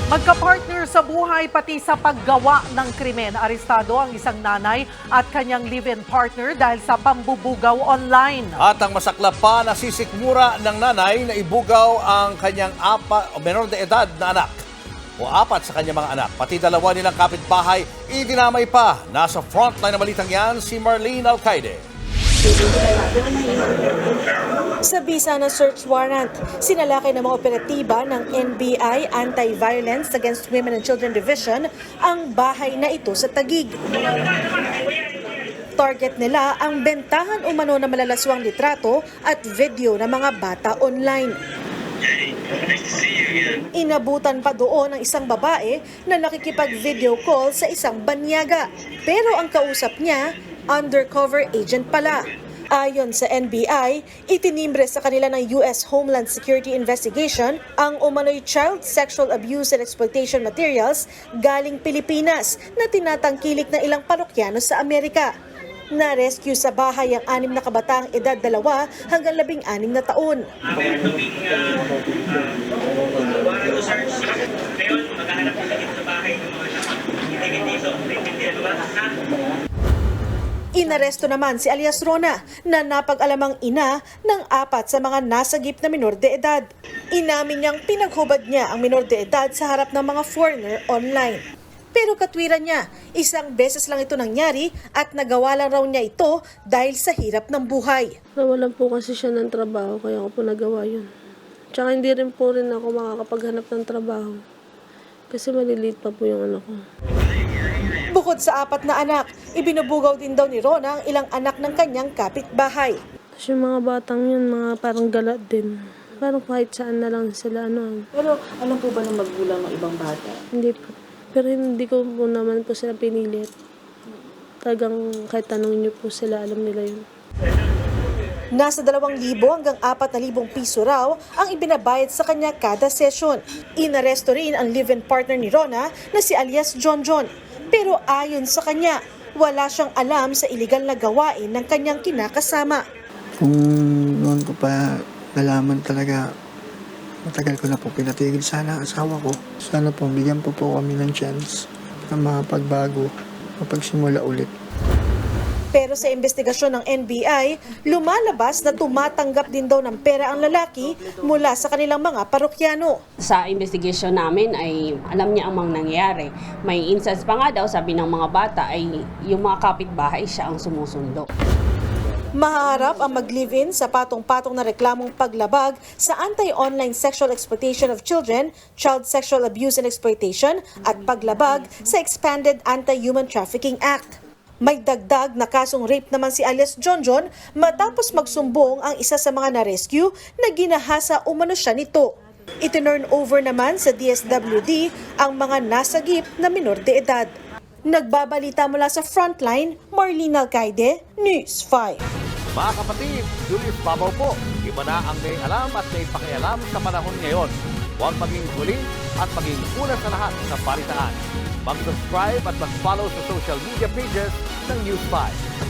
Magka-partner sa buhay pati sa paggawa ng krimen. Arestado ang isang nanay at kanyang live-in partner dahil sa pambubugaw online. At ang masaklap pa, nasisikmura ng nanay na ibugaw ang kanyang menor de edad na anak o apat sa kanyang mga anak. Pati dalawa nilang kapitbahay, idinamay pa. Nasa frontline na balitang yan, si Marlene Alcaide. Sa bisa ng search warrant, sinalakay ng mga operatiba ng NBI Anti-Violence Against Women and Children Division ang bahay na ito sa Taguig. Target nila ang bentahan umano na malalaswang litrato at video ng mga bata online. Inabutan pa doon ang isang babae na nakikipag-video call sa isang banyaga. Pero ang kausap niya, undercover agent pala. Ayon sa NBI, itinimbre sa kanila ng US Homeland Security Investigation ang umano'y child sexual abuse and exploitation materials galing Pilipinas na tinatangkilik ng ilang parokyano sa Amerika. Na-rescue sa bahay ang 6 na kabataang edad 2 hanggang 16 na taon. Inaresto naman si alias Rona na napag-alamang ina ng 4 sa mga nasagip na minor de edad. Inamin niyang pinaghubad niya ang minor de edad sa harap ng mga foreigner online. Pero katwiran niya, isang beses lang ito nangyari at nagawa lang raw niya ito dahil sa hirap ng buhay. Nawalan po kasi siya ng trabaho kaya ako po nagawa yun. Tsaka hindi rin po rin ako makakapaghanap ng trabaho kasi maliliit pa po yung anak ko. Bukod sa 4 na anak, ibinubugaw din daw ni Rona ang ilang anak ng kanyang kapitbahay. Tapos yung mga batang yun, mga parang galat din. Parang kahit saan na lang sila ano. Pero alam po ba ng magulang ng ibang bata? Hindi po. Pero hindi ko po naman po sila pinilit. Talagang kahit tanongin niyo po sila, alam nila yun. Nasa 2,000 hanggang 4,000 piso raw ang ibinabayad sa kanya kada session. Inaresto rin ang live-in partner ni Rona na si alias John John. Pero ayon sa kanya, wala siyang alam sa iligal na gawain ng kanyang kinakasama. Kung noon ko pa nalaman talaga, matagal ko na po pinatigil sana ang asawa ko. Sana po bigyan po kami ng chance na makapagbago, mapagsimula ulit. Pero sa investigasyon ng NBI, lumalabas na tumatanggap din daw ng pera ang lalaki mula sa kanilang mga parokyano. Sa investigation namin ay alam niya ang mga nangyayari. May instance pa nga daw, sabi ng mga bata ay yung mga kapitbahay siya ang sumusundo. Mahaharap ang mag-live-in sa patong-patong na reklamong paglabag sa anti-online sexual exploitation of children, child sexual abuse and exploitation, at paglabag sa Expanded Anti-Human Trafficking Act. May dagdag na kasong rape naman si alias John John matapos magsumbong ang isa sa mga na-rescue na ginahasa umano siya nito. Itinurn over naman sa DSWD ang mga nasagip na minor de edad. Nagbabalita mula sa Frontline, Marlene Alcaide, News 5. Mga kapatid, Julius Babaw po. Iba na ang may alam at may pakialam sa panahon ngayon. Huwag maging huli at maging una sa lahat sa balitaan. Mag-subscribe at mag-follow sa social media pages ng News 5.